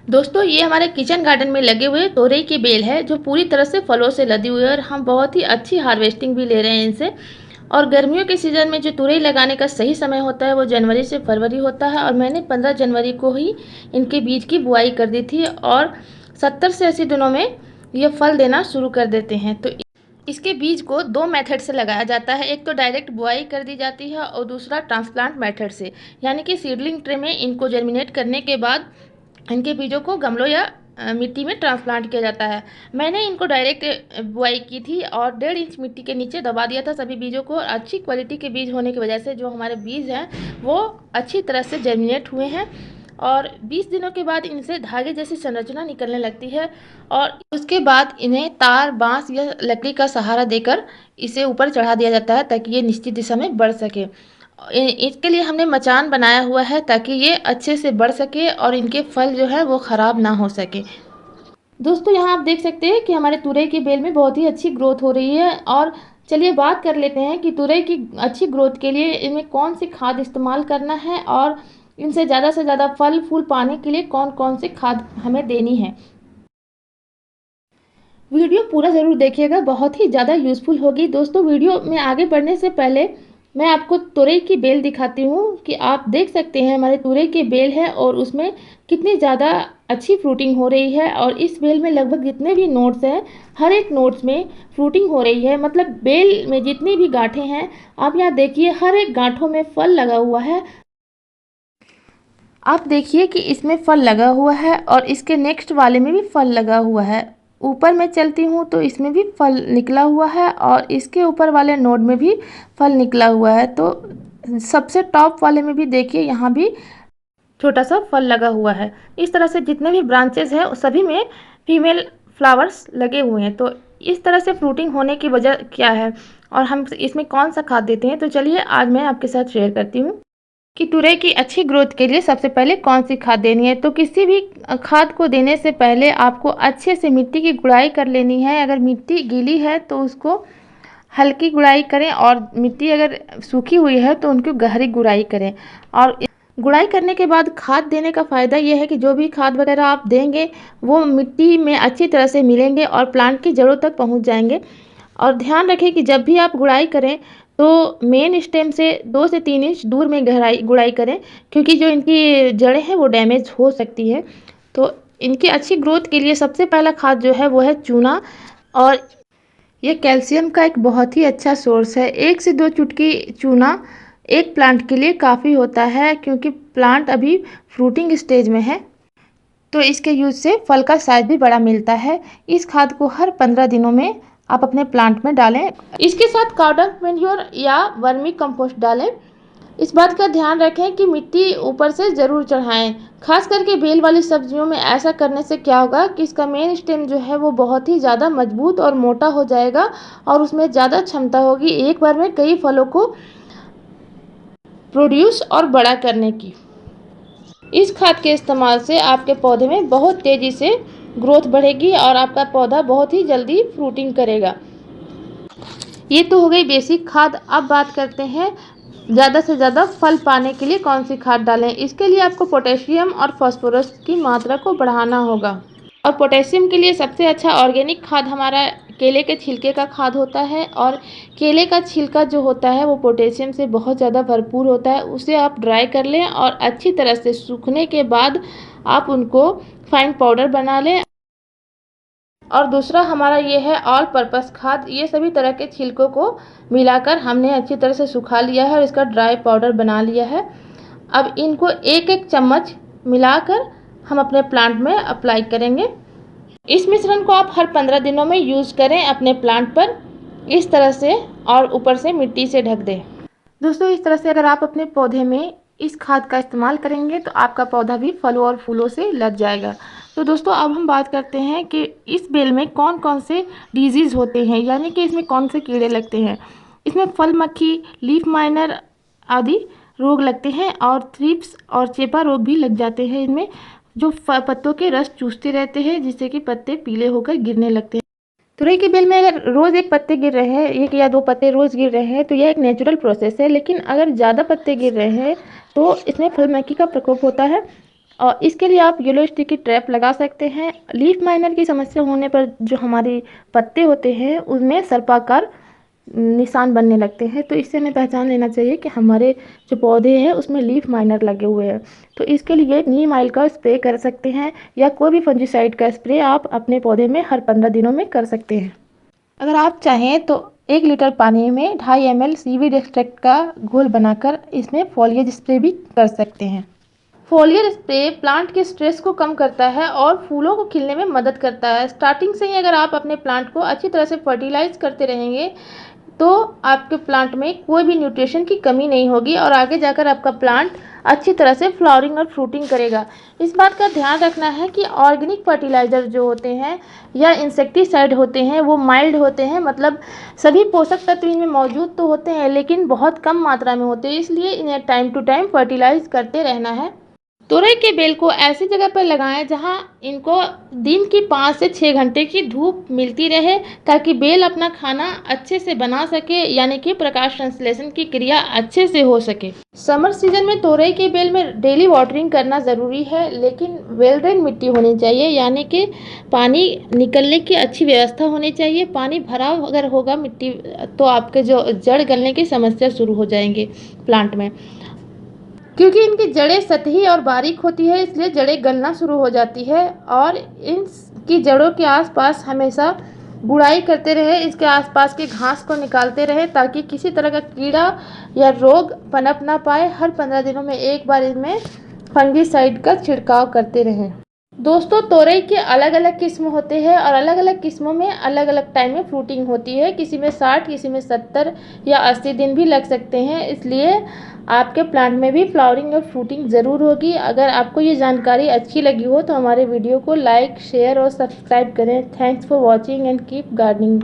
दोस्तों ये हमारे किचन गार्डन में लगे हुए तोरई की बेल है जो पूरी तरह से फलों से लदी हुई है और हम बहुत ही अच्छी हार्वेस्टिंग भी ले रहे हैं इनसे। और गर्मियों के सीज़न में जो तुरई लगाने का सही समय होता है वो जनवरी से फरवरी होता है और मैंने 15 जनवरी को ही इनके बीज की बुआई कर दी थी और 70 से 80 दिनों में ये फल देना शुरू कर देते हैं। तो इसके बीज को दो मेथड से लगाया जाता है, एक तो डायरेक्ट बुआई कर दी जाती है और दूसरा ट्रांसप्लांट मेथड से, यानी कि सीडलिंग ट्रे में इनको जर्मिनेट करने के बाद इनके बीजों को गमलों या मिट्टी में ट्रांसप्लांट किया जाता है। मैंने इनको डायरेक्ट बुआई की थी और 1.5 इंच मिट्टी के नीचे दबा दिया था सभी बीजों को। अच्छी क्वालिटी के बीज होने की वजह से जो हमारे बीज हैं वो अच्छी तरह से जर्मिनेट हुए हैं और 20 दिनों के बाद इनसे धागे जैसी संरचना निकलने लगती है और उसके बाद इन्हें तार, बांस या लकड़ी का सहारा देकर इसे ऊपर चढ़ा दिया जाता है ताकि ये निश्चित दिशा में बढ़ सके। इसके लिए हमने मचान बनाया हुआ है ताकि ये अच्छे से बढ़ सके और इनके फल जो है वो ख़राब ना हो सके। दोस्तों यहाँ आप देख सकते हैं कि हमारे तुरई की बेल में बहुत ही अच्छी ग्रोथ हो रही है। और चलिए बात कर लेते हैं कि तुरई की अच्छी ग्रोथ के लिए इनमें कौन सी खाद इस्तेमाल करना है और इनसे ज़्यादा से ज़्यादा फल फूल पाने के लिए कौन कौन सी खाद हमें देनी है। वीडियो पूरा ज़रूर देखिएगा, बहुत ही ज़्यादा यूज़फुल होगी। दोस्तों वीडियो में आगे बढ़ने से पहले मैं आपको तुरई की बेल दिखाती हूँ कि आप देख सकते हैं हमारे तुरई की बेल है और उसमें कितनी ज़्यादा अच्छी फ्रूटिंग हो रही है। और इस बेल में लगभग जितने भी नोट्स हैं हर एक नोट्स में फ्रूटिंग हो रही है, मतलब बेल में जितनी भी गांठें हैं आप यहाँ देखिए हर एक गांठों में फल लगा हुआ है। आप देखिए कि इसमें फल लगा हुआ है और इसके नेक्स्ट वाले में भी फल लगा हुआ है। ऊपर मैं चलती हूँ तो इसमें भी फल निकला हुआ है और इसके ऊपर वाले नोड में भी फल निकला हुआ है। तो सबसे टॉप वाले में भी देखिए यहाँ भी छोटा सा फल लगा हुआ है। इस तरह से जितने भी ब्रांचेस हैं सभी में फीमेल फ्लावर्स लगे हुए हैं। तो इस तरह से फ्रूटिंग होने की वजह क्या है और हम इसमें कौन सा खाद देते हैं, तो चलिए आज मैं आपके साथ शेयर करती हूँ कि तुरई की अच्छी ग्रोथ के लिए सबसे पहले कौन सी खाद देनी है। तो किसी भी खाद को देने से पहले आपको अच्छे से मिट्टी की गुड़ाई कर लेनी है। अगर मिट्टी गीली है तो उसको हल्की गुड़ाई करें और मिट्टी अगर सूखी हुई है तो उनको गहरी गुड़ाई करें। और गुड़ाई करने के बाद खाद देने का फ़ायदा यह है कि जो भी खाद वगैरह आप देंगे वो मिट्टी में अच्छी तरह से मिलेंगे और प्लांट की जड़ों तक पहुंच जाएंगे। और ध्यान रखें कि जब भी आप गुड़ाई करें तो मेन स्टेम से 2 से 3 इंच दूर में गुड़ाई करें, क्योंकि जो इनकी जड़ें हैं वो डैमेज हो सकती हैं। तो इनकी अच्छी ग्रोथ के लिए सबसे पहला खाद जो है वो है चूना। और ये कैल्शियम का एक बहुत ही अच्छा सोर्स है। 1 से 2 चुटकी चूना एक प्लांट के लिए काफ़ी होता है, क्योंकि प्लांट अभी फ्रूटिंग स्टेज में है तो इसके यूज़ से फल का साइज भी बड़ा मिलता है। इस खाद को हर 15 दिनों में आप अपने प्लांट में डालें। इसके साथ काउडंग मैन्योर या वर्मी कंपोस्ट डालें। इस बात का ध्यान रखें कि मिट्टी ऊपर से ज़रूर चढ़ाएं। खास करके बेल वाली सब्जियों में ऐसा करने से क्या होगा कि इसका मेन स्टेम जो है वो बहुत ही ज़्यादा मजबूत और मोटा हो जाएगा और उसमें ज़्यादा क्षमता होगी एक बार में कई फलों को प्रोड्यूस और बड़ा करने की। इस खाद के इस्तेमाल से आपके पौधे में बहुत तेज़ी से ग्रोथ बढ़ेगी और आपका पौधा बहुत ही जल्दी फ्रूटिंग करेगा। ये तो हो गई बेसिक खाद। अब बात करते हैं ज़्यादा से ज़्यादा फल पाने के लिए कौन सी खाद डालें। इसके लिए आपको पोटेशियम और फास्फोरस की मात्रा को बढ़ाना होगा। और पोटेशियम के लिए सबसे अच्छा ऑर्गेनिक खाद हमारा केले के छिलके का खाद होता है। और केले का छिलका जो होता है वो पोटेशियम से बहुत ज़्यादा भरपूर होता है। उसे आप ड्राई कर लें और अच्छी तरह से सूखने के बाद आप उनको फाइन पाउडर बना लें। और दूसरा हमारा ये है ऑल पर्पस खाद। ये सभी तरह के छिलकों को मिलाकर हमने अच्छी तरह से सुखा लिया है और इसका ड्राई पाउडर बना लिया है। अब इनको एक एक चम्मच मिलाकर हम अपने प्लांट में अप्लाई करेंगे। इस मिश्रण को आप हर 15 दिनों में यूज़ करें अपने प्लांट पर इस तरह से, और ऊपर से मिट्टी से ढक दें। दोस्तों इस तरह से अगर आप अपने पौधे में इस खाद का इस्तेमाल करेंगे तो आपका पौधा भी फलों और फूलों से लद जाएगा। तो दोस्तों अब हम बात करते हैं कि इस बेल में कौन कौन से डिजीज़ होते हैं, यानी कि इसमें कौन से कीड़े लगते हैं। इसमें फल मक्खी, लीफ माइनर आदि रोग लगते हैं और थ्रिप्स और चेपा रोग भी लग जाते हैं इनमें, जो पत्तों के रस चूसते रहते हैं जिससे कि पत्ते पीले होकर गिरने लगते हैं। तुरई की बेल में अगर रोज़ एक पत्ते गिर रहे हैं, 1 या 2 पत्ते रोज़ गिर रहे हैं तो यह एक नेचुरल प्रोसेस है। लेकिन अगर ज़्यादा पत्ते गिर रहे हैं तो इसमें फल मक्खी का प्रकोप होता है। और इसके लिए आप येलो स्टिकी ट्रैप लगा सकते हैं। लीफ माइनर की समस्या होने पर जो हमारे पत्ते होते हैं उनमें सर्पाकार निशान बनने लगते हैं, तो इससे हमें पहचान लेना चाहिए कि हमारे जो पौधे हैं उसमें लीफ माइनर लगे हुए हैं। तो इसके लिए नीम ऑयल का स्प्रे कर सकते हैं या कोई भी फंजीसाइड का स्प्रे आप अपने पौधे में हर 15 दिनों में कर सकते हैं। अगर आप चाहें तो 1 लीटर पानी में 2.5 ml सीवीड एक्सट्रैक्ट का घोल बनाकर इसमें फॉलिएज स्प्रे भी कर सकते हैं। फोलियर स्प्रे प्लांट के स्ट्रेस को कम करता है और फूलों को खिलने में मदद करता है। स्टार्टिंग से ही अगर आप अपने प्लांट को अच्छी तरह से फर्टिलाइज करते रहेंगे तो आपके प्लांट में कोई भी न्यूट्रिशन की कमी नहीं होगी और आगे जाकर आपका प्लांट अच्छी तरह से फ्लावरिंग और फ्रूटिंग करेगा। इस बात का ध्यान रखना है कि ऑर्गेनिक फर्टिलाइज़र जो होते हैं या इंसेक्टिसाइड होते हैं वो माइल्ड होते हैं, मतलब सभी पोषक तत्व इनमें मौजूद तो होते हैं लेकिन बहुत कम मात्रा में होते हैं, इसलिए इन्हें टाइम टू टाइम फर्टिलाइज करते रहना है। तोरई के बेल को ऐसी जगह पर लगाएं जहां इनको दिन की 5 से 6 घंटे की धूप मिलती रहे ताकि बेल अपना खाना अच्छे से बना सके, यानी कि प्रकाश संश्लेषण की क्रिया अच्छे से हो सके। समर सीजन में तोरई के बेल में डेली वाटरिंग करना ज़रूरी है, लेकिन वेल ड्रेन मिट्टी होनी चाहिए, यानी कि पानी निकलने की अच्छी व्यवस्था होनी चाहिए। पानी भरा अगर होगा मिट्टी तो आपके जो जड़ गलने की समस्या शुरू हो जाएंगे प्लांट में, क्योंकि इनकी जड़ें सतही और बारीक होती है इसलिए जड़ें गलना शुरू हो जाती है। और इनकी जड़ों के आसपास हमेशा गुड़ाई करते रहे, इसके आसपास के घास को निकालते रहे ताकि किसी तरह का कीड़ा या रोग पनप ना पाए। हर 15 दिनों में एक बार इनमें फंगीसाइड का छिड़काव करते रहें। दोस्तों, तोरई के अलग अलग किस्म होते हैं और अलग अलग किस्मों में अलग अलग टाइम में फ्रूटिंग होती है। किसी में 60, किसी में 70 या 80 दिन भी लग सकते हैं, इसलिए आपके प्लांट में भी फ्लावरिंग और फ्रूटिंग ज़रूर होगी। अगर आपको ये जानकारी अच्छी लगी हो तो हमारे वीडियो को लाइक, शेयर और सब्सक्राइब करें। Thanks for watching and keep gardening.